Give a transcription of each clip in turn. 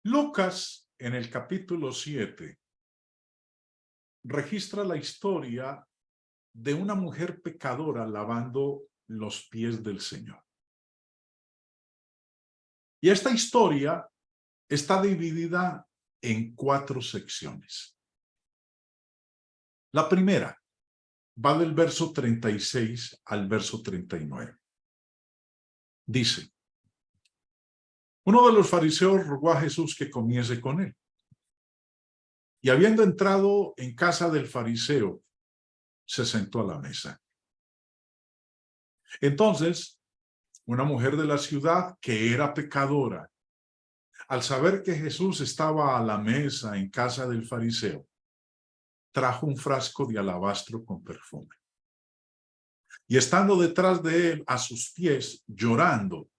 Lucas, en el capítulo 7, registra la historia de una mujer pecadora lavando los pies del Señor. Y esta historia está dividida en 4 secciones. La primera va del verso 36 al verso 39. Dice: uno de los fariseos rogó a Jesús que comiese con él. Y habiendo entrado en casa del fariseo, se sentó a la mesa. Entonces, una mujer de la ciudad que era pecadora, al saber que Jesús estaba a la mesa en casa del fariseo, trajo un frasco de alabastro con perfume. Y estando detrás de él a sus pies, llorando,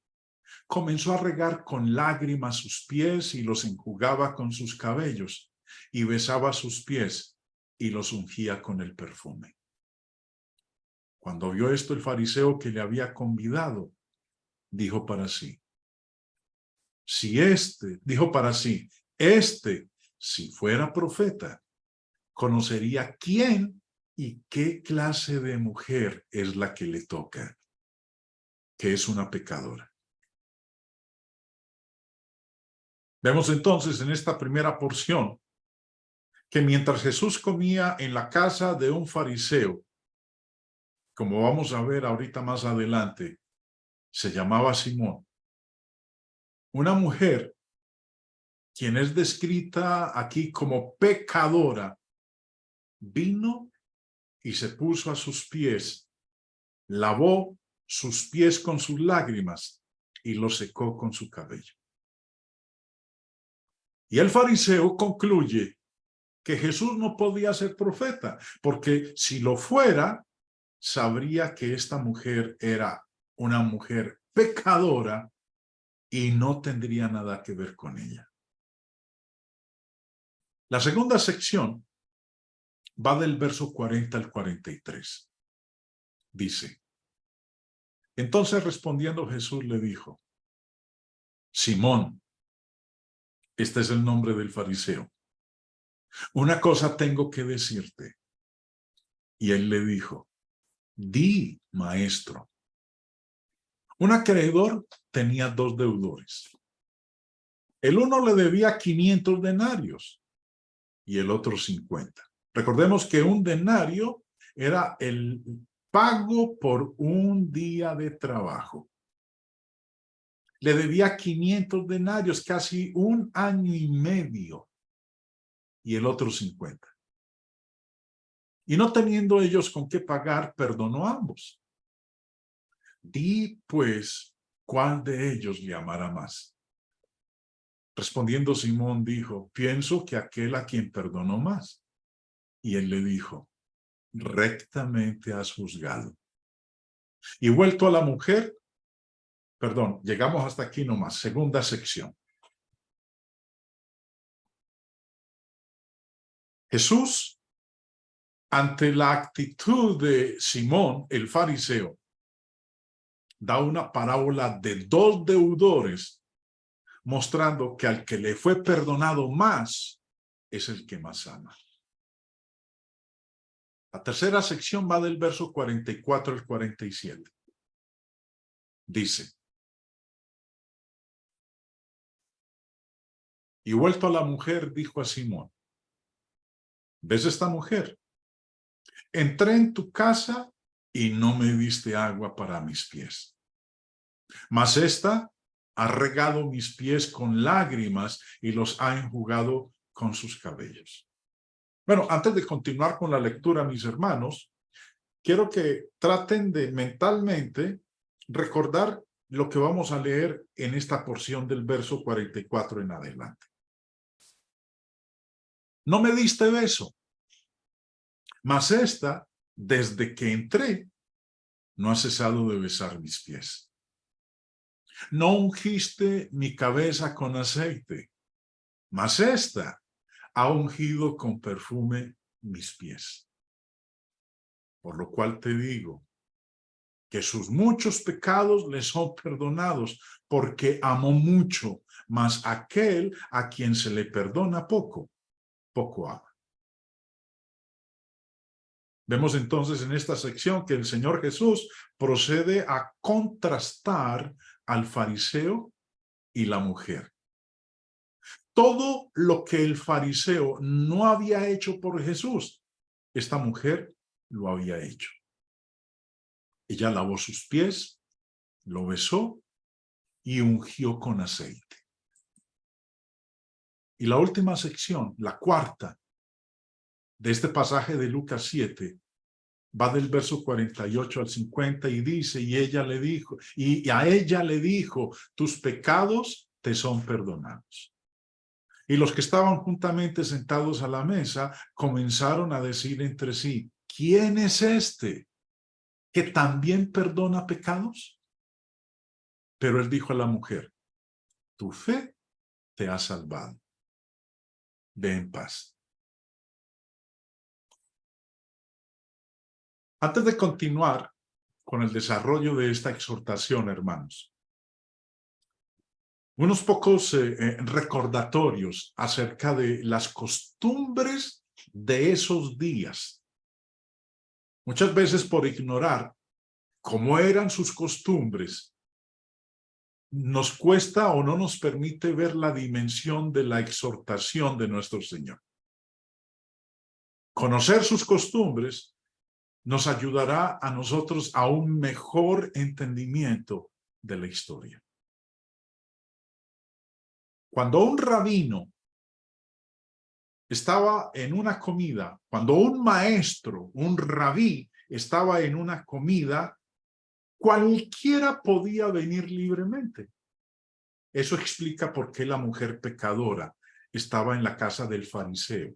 comenzó a regar con lágrimas sus pies y los enjugaba con sus cabellos, y besaba sus pies y los ungía con el perfume. Cuando vio esto el fariseo que le había convidado, dijo para sí, si fuera profeta, conocería quién y qué clase de mujer es la que le toca, que es una pecadora. Vemos entonces en esta primera porción que mientras Jesús comía en la casa de un fariseo, como vamos a ver ahorita más adelante, se llamaba Simón, una mujer, quien es descrita aquí como pecadora, vino y se puso a sus pies, lavó sus pies con sus lágrimas y los secó con su cabello. Y el fariseo concluye que Jesús no podía ser profeta, porque si lo fuera, sabría que esta mujer era una mujer pecadora y no tendría nada que ver con ella. La segunda sección va del verso 40 al 43. Dice: entonces respondiendo Jesús le dijo, Simón, este es el nombre del fariseo, una cosa tengo que decirte. Y él le dijo, di, maestro. Un acreedor tenía 2 deudores. El uno le debía 500 denarios y el otro 50. Recordemos que un denario era el pago por un día de trabajo. Le debía 500 denarios, casi 1 año y medio, y el otro 50. Y no teniendo ellos con qué pagar, perdonó a ambos. Di, pues, ¿cuál de ellos le amará más? Respondiendo Simón dijo, pienso que aquel a quien perdonó más. Y él le dijo, rectamente has juzgado. Y vuelto a la mujer, llegamos hasta aquí nomás, segunda sección. Jesús, ante la actitud de Simón, el fariseo, da una parábola de 2 deudores, mostrando que al que le fue perdonado más, es el que más ama. La tercera sección va del verso 44 al 47. Dice, y vuelto a la mujer, dijo a Simón, ¿ves esta mujer? Entré en tu casa y no me diste agua para mis pies. Mas esta ha regado mis pies con lágrimas y los ha enjugado con sus cabellos. Bueno, antes de continuar con la lectura, mis hermanos, quiero que traten de mentalmente recordar lo que vamos a leer en esta porción del verso 44 en adelante. No me diste beso, mas esta, desde que entré, no ha cesado de besar mis pies. No ungiste mi cabeza con aceite, mas esta ha ungido con perfume mis pies. Por lo cual te digo, que sus muchos pecados le son perdonados, porque amó mucho, mas aquel a quien se le perdona poco, poco ama. Vemos entonces en esta sección que el Señor Jesús procede a contrastar al fariseo y la mujer. Todo lo que el fariseo no había hecho por Jesús, esta mujer lo había hecho. Ella lavó sus pies, lo besó y ungió con aceite. Y la última sección, la cuarta, de este pasaje de Lucas 7, va del verso 48 al 50 y dice, y a ella le dijo, tus pecados te son perdonados. Y los que estaban juntamente sentados a la mesa comenzaron a decir entre sí, ¿quién es este que también perdona pecados? Pero él dijo a la mujer, tu fe te ha salvado. Ve en paz. Antes de continuar con el desarrollo de esta exhortación, hermanos, unos pocos recordatorios acerca de las costumbres de esos días. Muchas veces por ignorar cómo eran sus costumbres, nos cuesta o no nos permite ver la dimensión de la exhortación de nuestro Señor. Conocer sus costumbres nos ayudará a nosotros a un mejor entendimiento de la historia. Cuando un rabino estaba en una comida, cuando un maestro, un rabí, estaba en una comida, cualquiera podía venir libremente. Eso explica por qué la mujer pecadora estaba en la casa del fariseo,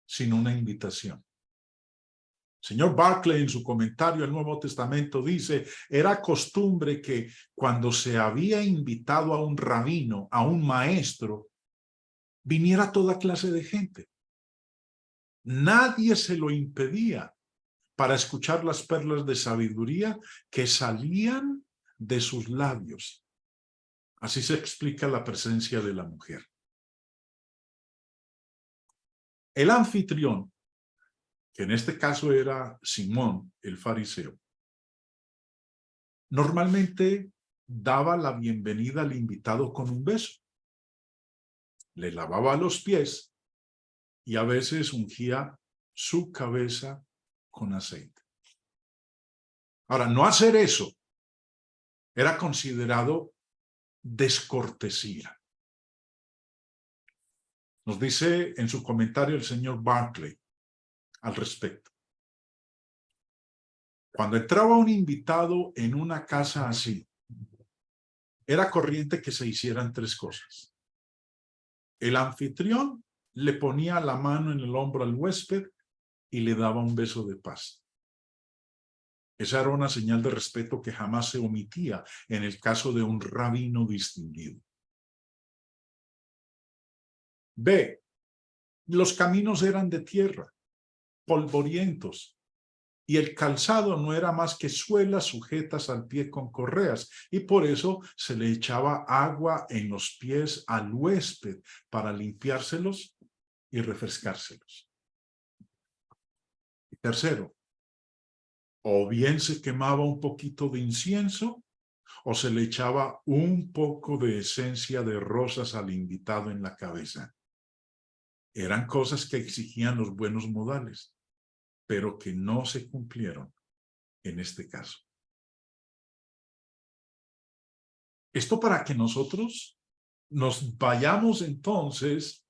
sin una invitación. Señor Barclay, en su comentario al Nuevo Testamento, dice, era costumbre que cuando se había invitado a un rabino, a un maestro, viniera toda clase de gente. Nadie se lo impedía para escuchar las perlas de sabiduría que salían de sus labios. Así se explica la presencia de la mujer. El anfitrión, que en este caso era Simón, el fariseo, normalmente daba la bienvenida al invitado con un beso. Le lavaba los pies y a veces ungía su cabeza con aceite. Ahora, no hacer eso era considerado descortesía. Nos dice en su comentario el señor Barclay al respecto. Cuando entraba un invitado en una casa así, era corriente que se hicieran tres cosas. El anfitrión le ponía la mano en el hombro al huésped y le daba un beso de paz. Esa era una señal de respeto que jamás se omitía en el caso de un rabino distinguido. B. Los caminos eran de tierra, polvorientos, y el calzado no era más que suelas sujetas al pie con correas, y por eso se le echaba agua en los pies al huésped para limpiárselos y refrescárselos. Y tercero, o bien se quemaba un poquito de incienso, o se le echaba un poco de esencia de rosas al invitado en la cabeza. Eran cosas que exigían los buenos modales, pero que no se cumplieron en este caso. Esto para que nosotros nos vayamos entonces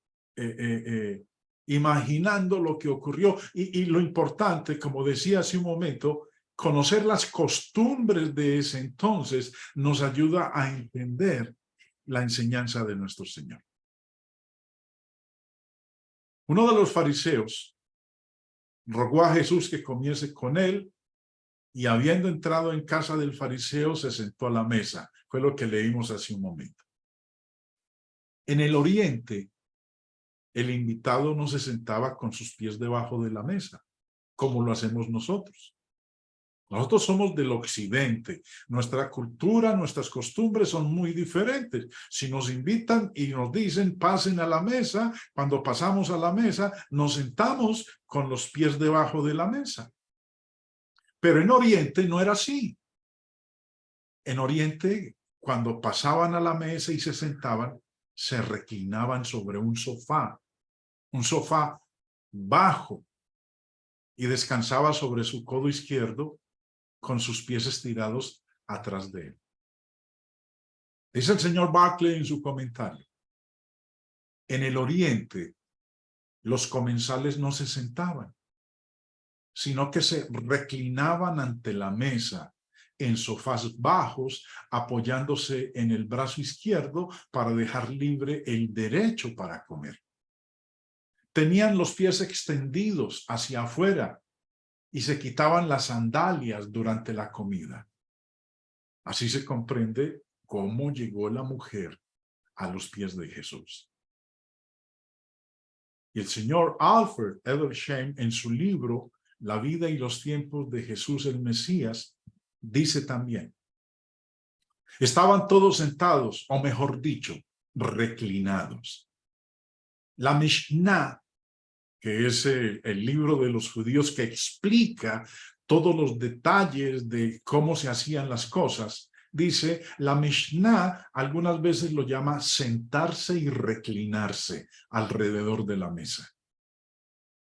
imaginando lo que ocurrió. Y lo importante, como decía hace un momento, conocer las costumbres de ese entonces nos ayuda a entender la enseñanza de nuestro Señor. Uno de los fariseos rogó a Jesús que comiese con él y habiendo entrado en casa del fariseo se sentó a la mesa. Fue lo que leímos hace un momento. En el oriente, el invitado no se sentaba con sus pies debajo de la mesa, como lo hacemos nosotros. Nosotros somos del occidente. Nuestra cultura, nuestras costumbres son muy diferentes. Si nos invitan y nos dicen pasen a la mesa, cuando pasamos a la mesa, nos sentamos con los pies debajo de la mesa. Pero en Oriente no era así. En Oriente, cuando pasaban a la mesa y se sentaban, se reclinaban sobre un sofá bajo, y descansaba sobre su codo izquierdo con sus pies estirados atrás de él. Dice el señor Barclay en su comentario: en el Oriente, los comensales no se sentaban, sino que se reclinaban ante la mesa en sofás bajos, apoyándose en el brazo izquierdo para dejar libre el derecho para comer. Tenían los pies extendidos hacia afuera y se quitaban las sandalias durante la comida. Así se comprende cómo llegó la mujer a los pies de Jesús. Y el señor Alfred Edersheim, en su libro La vida y los tiempos de Jesús el Mesías, dice también: estaban todos sentados, o mejor dicho, reclinados. La Mishnah, que es el libro de los judíos que explica todos los detalles de cómo se hacían las cosas, dice, la Mishnah algunas veces lo llama sentarse y reclinarse alrededor de la mesa.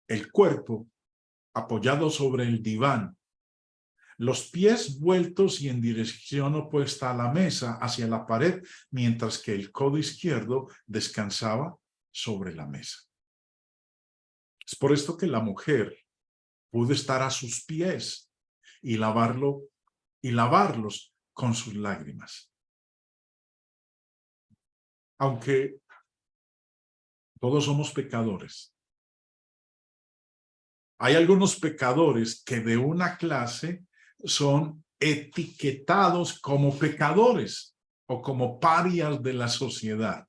El cuerpo apoyado sobre el diván, los pies vueltos y en dirección opuesta a la mesa, hacia la pared, mientras que el codo izquierdo descansaba sobre la mesa. Es por esto que la mujer pudo estar a sus pies y lavarlos con sus lágrimas. Aunque todos somos pecadores, hay algunos pecadores que de una clase son etiquetados como pecadores o como parias de la sociedad.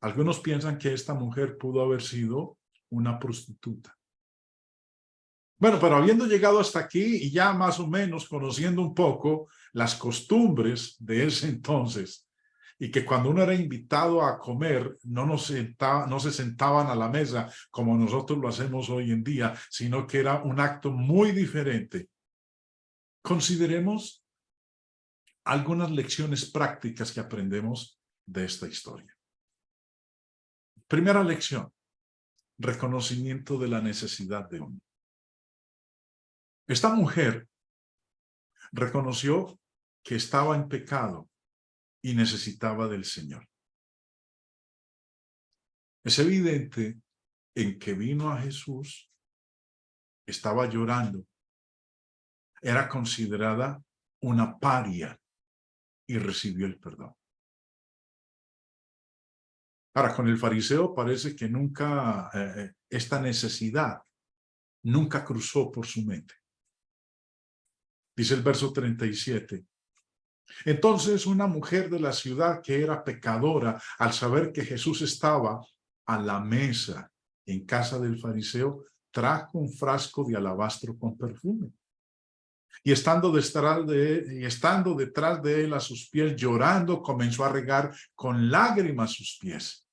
Algunos piensan que esta mujer pudo haber sido una prostituta. Bueno, pero habiendo llegado hasta aquí y ya más o menos conociendo un poco las costumbres de ese entonces, y que cuando uno era invitado a comer no se sentaban a la mesa como nosotros lo hacemos hoy en día, sino que era un acto muy diferente. Consideremos algunas lecciones prácticas que aprendemos de esta historia. Primera lección: reconocimiento de la necesidad de uno. Esta mujer reconoció que estaba en pecado y necesitaba del Señor. Es evidente en que vino a Jesús, estaba llorando, era considerada una paria y recibió el perdón. Ahora, con el fariseo parece que nunca, esta necesidad nunca cruzó por su mente. Dice el verso 37. Entonces una mujer de la ciudad que era pecadora, al saber que Jesús estaba a la mesa en casa del fariseo, trajo un frasco de alabastro con perfume. Y estando detrás de él a sus pies, llorando, comenzó a regar con lágrimas sus pies.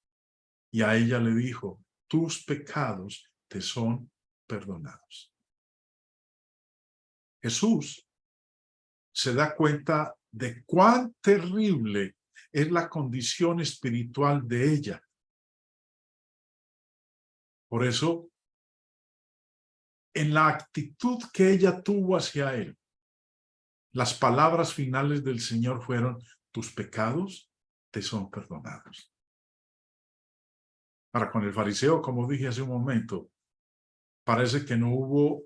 Y a ella le dijo: tus pecados te son perdonados. Jesús se da cuenta de cuán terrible es la condición espiritual de ella. Por eso, en la actitud que ella tuvo hacia él, las palabras finales del Señor fueron: tus pecados te son perdonados. Ahora, con el fariseo, como dije hace un momento, parece que no hubo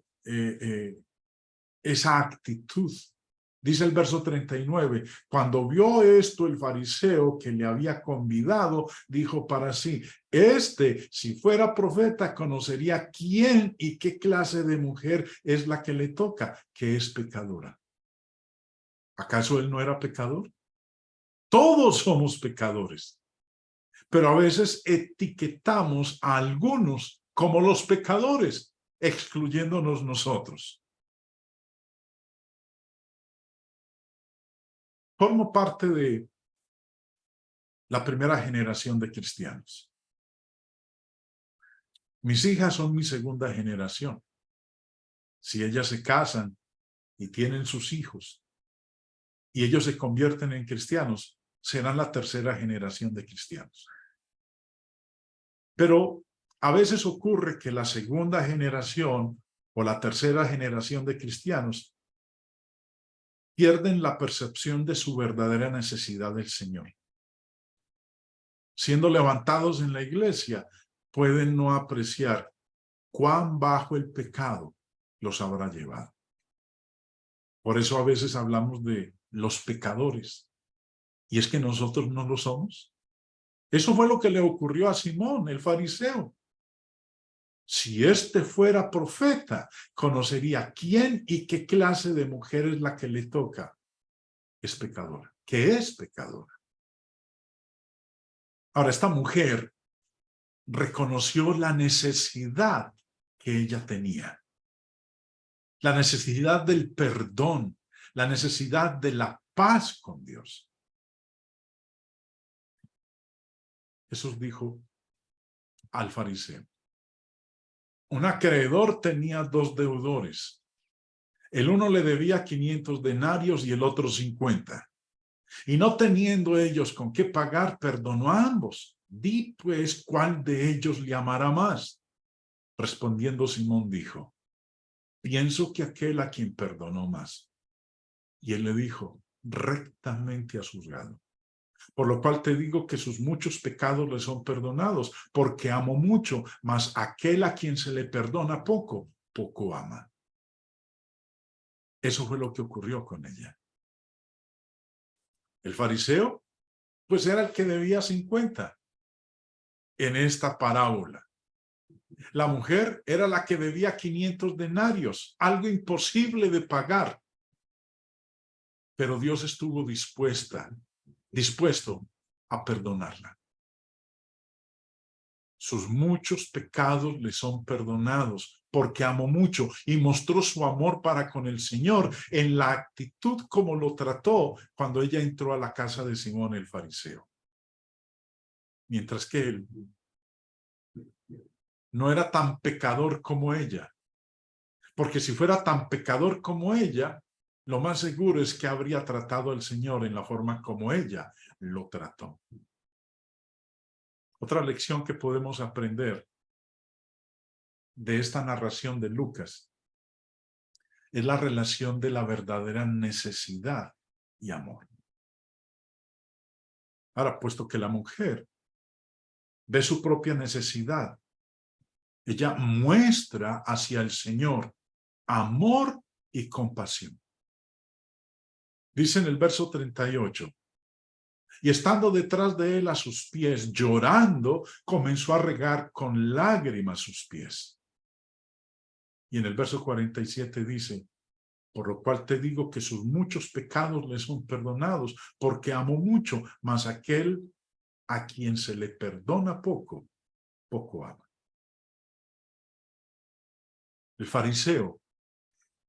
esa actitud. Dice el verso 39, cuando vio esto el fariseo que le había convidado, dijo para sí: si fuera profeta, conocería quién y qué clase de mujer es la que le toca, que es pecadora. ¿Acaso él no era pecador? Todos somos pecadores, pero a veces etiquetamos a algunos como los pecadores, excluyéndonos nosotros. Formo parte de la primera generación de cristianos. Mis hijas son mi segunda generación. Si ellas se casan y tienen sus hijos y ellos se convierten en cristianos, serán la tercera generación de cristianos. Pero a veces ocurre que la segunda generación o la tercera generación de cristianos pierden la percepción de su verdadera necesidad del Señor. Siendo levantados en la iglesia, pueden no apreciar cuán bajo el pecado los habrá llevado. Por eso a veces hablamos de los pecadores. Y es que nosotros no lo somos. Eso fue lo que le ocurrió a Simón, el fariseo. Si éste fuera profeta, conocería quién y qué clase de mujer es la que le toca. Es pecadora. ¿Qué es pecadora? Ahora, esta mujer reconoció la necesidad que ella tenía. La necesidad del perdón, la necesidad de la paz con Dios. Jesús dijo al fariseo: un acreedor tenía dos deudores. El uno le debía 500 denarios y el otro 50. Y no teniendo ellos con qué pagar, perdonó a ambos. Di pues, ¿cuál de ellos le amará más? Respondiendo Simón dijo: pienso que aquel a quien perdonó más. Y él le dijo: rectamente has juzgado. Por lo cual te digo que sus muchos pecados le son perdonados, porque amo mucho, mas aquel a quien se le perdona poco, poco ama. Eso fue lo que ocurrió con ella. El fariseo, pues era el que debía 50 en esta parábola. La mujer era la que debía 500 denarios, algo imposible de pagar. Pero Dios estuvo dispuesto a perdonarla. Sus muchos pecados le son perdonados porque amó mucho y mostró su amor para con el Señor en la actitud como lo trató cuando ella entró a la casa de Simón el fariseo. Mientras que él no era tan pecador como ella, porque si fuera tan pecador como ella, lo más seguro es que habría tratado al Señor en la forma como ella lo trató. Otra lección que podemos aprender de esta narración de Lucas es la relación de la verdadera necesidad y amor. Ahora, puesto que la mujer ve su propia necesidad, ella muestra hacia el Señor amor y compasión. Dice en el verso 38, y estando detrás de él a sus pies, llorando, comenzó a regar con lágrimas sus pies. Y en el verso 47 dice, por lo cual te digo que sus muchos pecados le son perdonados, porque amó mucho, mas aquel a quien se le perdona poco, poco ama. El fariseo,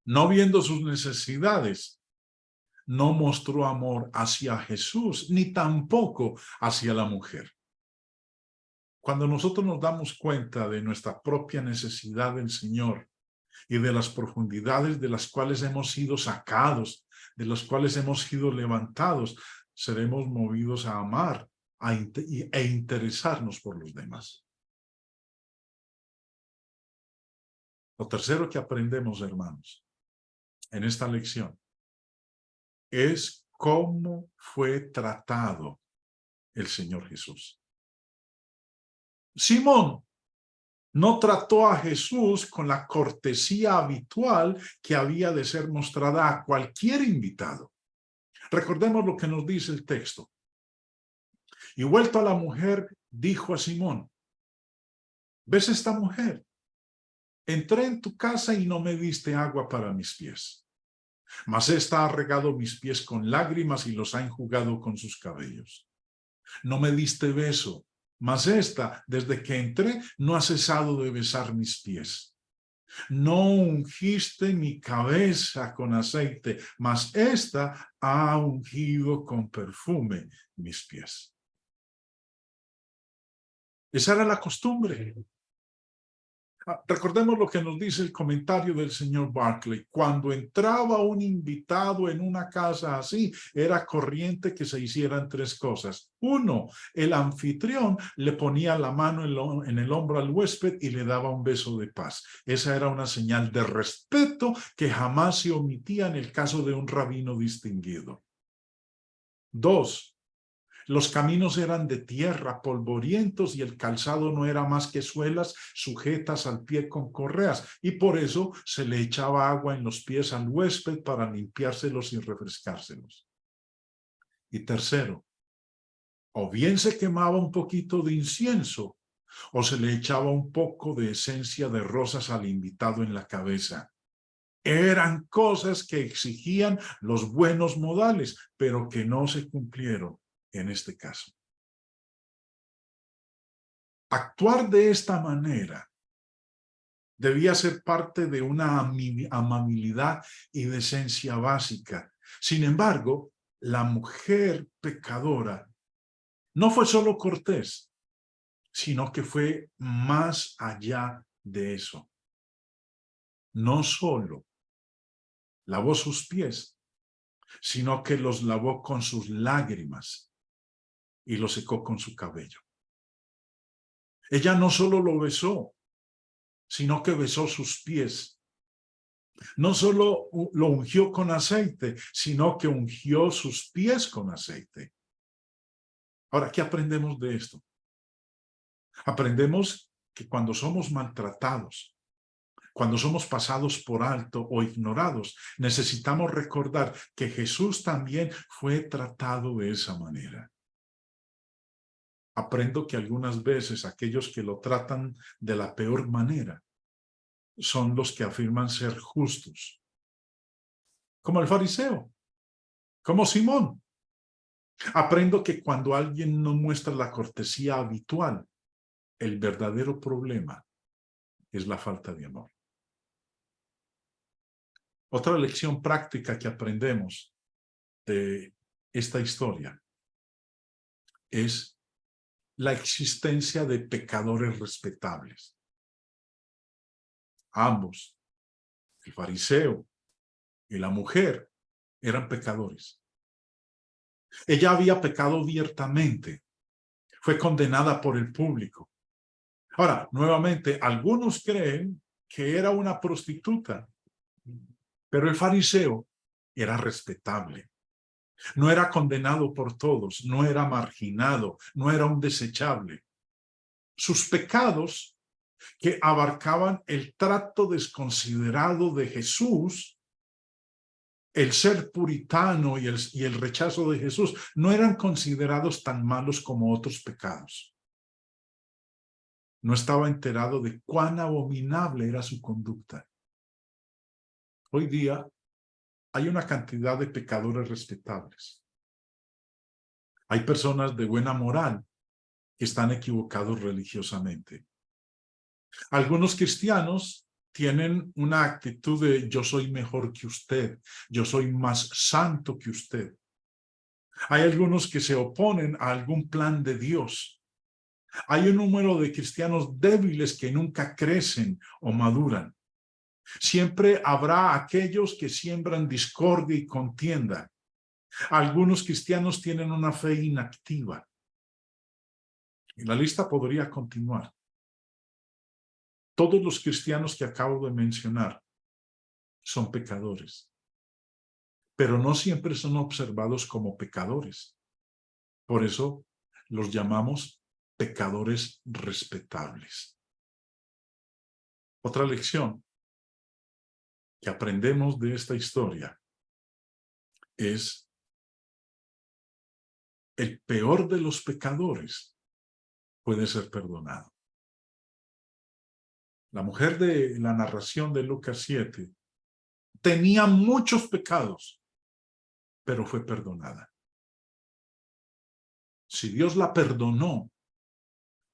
no viendo sus necesidades, no mostró amor hacia Jesús, ni tampoco hacia la mujer. Cuando nosotros nos damos cuenta de nuestra propia necesidad del Señor y de las profundidades de las cuales hemos sido sacados, de las cuales hemos sido levantados, seremos movidos a amar e interesarnos por los demás. Lo tercero que aprendemos, hermanos, en esta lección es cómo fue tratado el Señor Jesús. Simón no trató a Jesús con la cortesía habitual que había de ser mostrada a cualquier invitado. Recordemos lo que nos dice el texto. Y vuelto a la mujer, dijo a Simón, ¿ves esta mujer? Entré en tu casa y no me diste agua para mis pies. Mas esta ha regado mis pies con lágrimas y los ha enjugado con sus cabellos. No me diste beso, mas esta, desde que entré, no ha cesado de besar mis pies. No ungiste mi cabeza con aceite, mas esta ha ungido con perfume mis pies. Esa era la costumbre. Recordemos lo que nos dice el comentario del señor Barclay. Cuando entraba un invitado en una casa así, era corriente que se hicieran tres cosas. Uno, el anfitrión le ponía la mano en el hombro al huésped y le daba un beso de paz. Esa era una señal de respeto que jamás se omitía en el caso de un rabino distinguido. Dos, los caminos eran de tierra, polvorientos, y el calzado no era más que suelas sujetas al pie con correas, y por eso se le echaba agua en los pies al huésped para limpiárselos y refrescárselos. Y tercero, o bien se quemaba un poquito de incienso, o se le echaba un poco de esencia de rosas al invitado en la cabeza. Eran cosas que exigían los buenos modales, pero que no se cumplieron en este caso. Actuar de esta manera debía ser parte de una amabilidad y decencia básica. Sin embargo, la mujer pecadora no fue solo cortés, sino que fue más allá de eso. No solo lavó sus pies, sino que los lavó con sus lágrimas y los secó con su cabello. Ella no solo lo besó, sino que besó sus pies. No solo lo ungió con aceite, sino que ungió sus pies con aceite. Ahora, ¿qué aprendemos de esto? Aprendemos que cuando somos maltratados, cuando somos pasados por alto o ignorados, necesitamos recordar que Jesús también fue tratado de esa manera. Aprendo que algunas veces aquellos que lo tratan de la peor manera son los que afirman ser justos, como el fariseo, como Simón. Aprendo que cuando alguien no muestra la cortesía habitual, el verdadero problema es la falta de amor. Otra lección práctica que aprendemos de esta historia es la existencia de pecadores respetables. Ambos, el fariseo y la mujer, eran pecadores. Ella había pecado abiertamente, fue condenada por el público. Ahora, nuevamente, algunos creen que era una prostituta, pero el fariseo era respetable. No era condenado por todos, no era marginado, no era un desechable. Sus pecados, que abarcaban el trato desconsiderado de Jesús, el ser puritano y el rechazo de Jesús, no eran considerados tan malos como otros pecados. No estaba enterado de cuán abominable era su conducta. Hoy día hay una cantidad de pecadores respetables. Hay personas de buena moral que están equivocados religiosamente. Algunos cristianos tienen una actitud de yo soy mejor que usted, yo soy más santo que usted. Hay algunos que se oponen a algún plan de Dios. Hay un número de cristianos débiles que nunca crecen o maduran. Siempre habrá aquellos que siembran discordia y contienda. Algunos cristianos tienen una fe inactiva. Y la lista podría continuar. Todos los cristianos que acabo de mencionar son pecadores, pero no siempre son observados como pecadores. Por eso los llamamos pecadores respetables. Otra lección que aprendemos de esta historia es el peor de los pecadores puede ser perdonado. La mujer de la narración de Lucas 7 tenía muchos pecados, pero fue perdonada. Si Dios la perdonó,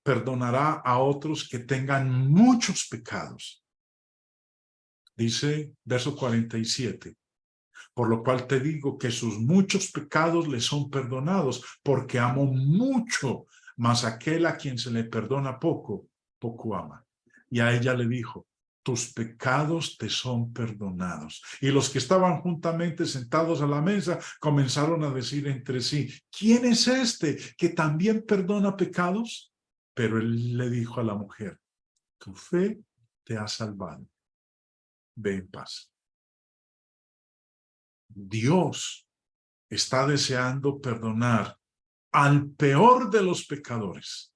perdonará a otros que tengan muchos pecados, Dice, verso 47. Por lo cual te digo que sus muchos pecados le son perdonados, porque amó mucho, mas aquel a quien se le perdona poco, poco ama. Y a ella le dijo, tus pecados te son perdonados. Y los que estaban juntamente sentados a la mesa comenzaron a decir entre sí, ¿quién es este que también perdona pecados? Pero él le dijo a la mujer, tu fe te ha salvado. Ve en paz. Dios está deseando perdonar al peor de los pecadores.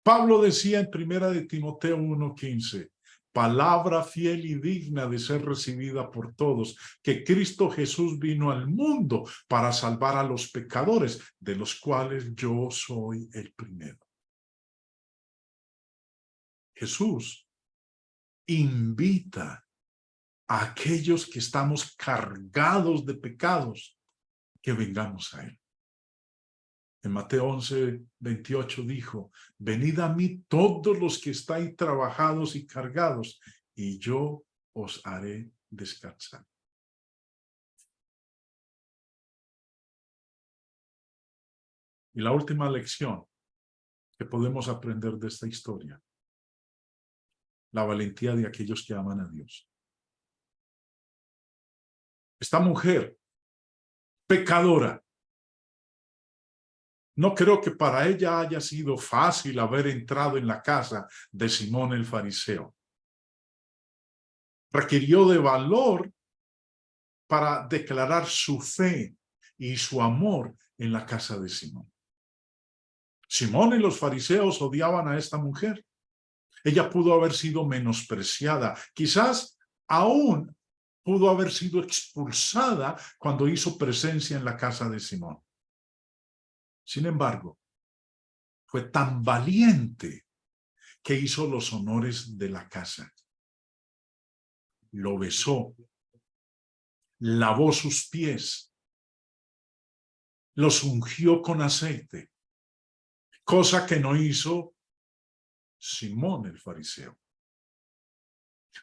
Pablo decía en 1 de Timoteo 1:15, palabra fiel y digna de ser recibida por todos, que Cristo Jesús vino al mundo para salvar a los pecadores, de los cuales yo soy el primero. Jesús invita a aquellos que estamos cargados de pecados que vengamos a Él. En Mateo 11:28 dijo, venid a mí todos los que estáis trabajados y cargados, y yo os haré descansar. Y la última lección que podemos aprender de esta historia, la valentía de aquellos que aman a Dios. Esta mujer, pecadora, no creo que para ella haya sido fácil haber entrado en la casa de Simón el fariseo. Requirió de valor para declarar su fe y su amor en la casa de Simón. Simón y los fariseos odiaban a esta mujer. Ella pudo haber sido menospreciada. Quizás aún pudo haber sido expulsada cuando hizo presencia en la casa de Simón. Sin embargo, fue tan valiente que hizo los honores de la casa. Lo besó, lavó sus pies, los ungió con aceite, cosa que no hizo Simón el fariseo.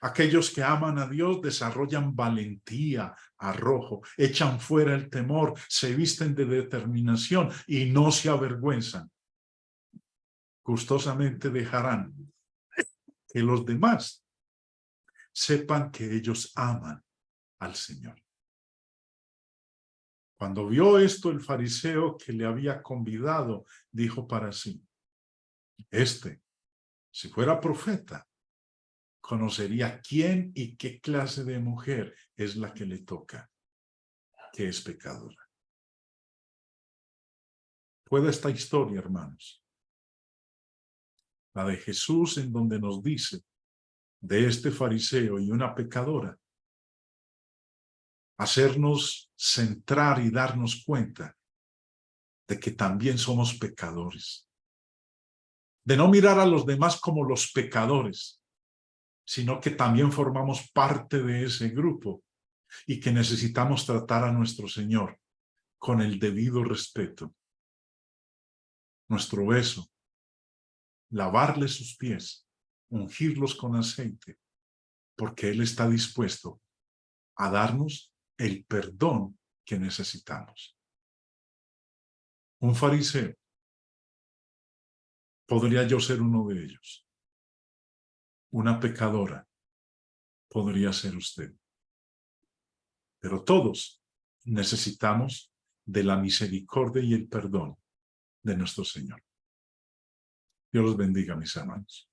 Aquellos que aman a Dios desarrollan valentía, arrojo, echan fuera el temor, se visten de determinación y no se avergüenzan. Gustosamente dejarán que los demás sepan que ellos aman al Señor. Cuando vio esto, el fariseo que le había convidado dijo para sí, si fuera profeta, conocería quién y qué clase de mujer es la que le toca, que es pecadora. Puede esta historia, hermanos, la de Jesús, en donde nos dice de este fariseo y una pecadora, hacernos centrar y darnos cuenta de que también somos pecadores, de no mirar a los demás como los pecadores, sino que también formamos parte de ese grupo y que necesitamos tratar a nuestro Señor con el debido respeto. Nuestro beso, lavarle sus pies, ungirlos con aceite, porque Él está dispuesto a darnos el perdón que necesitamos. Un fariseo, podría yo ser uno de ellos. Una pecadora, podría ser usted. Pero todos necesitamos de la misericordia y el perdón de nuestro Señor. Dios los bendiga, mis hermanos.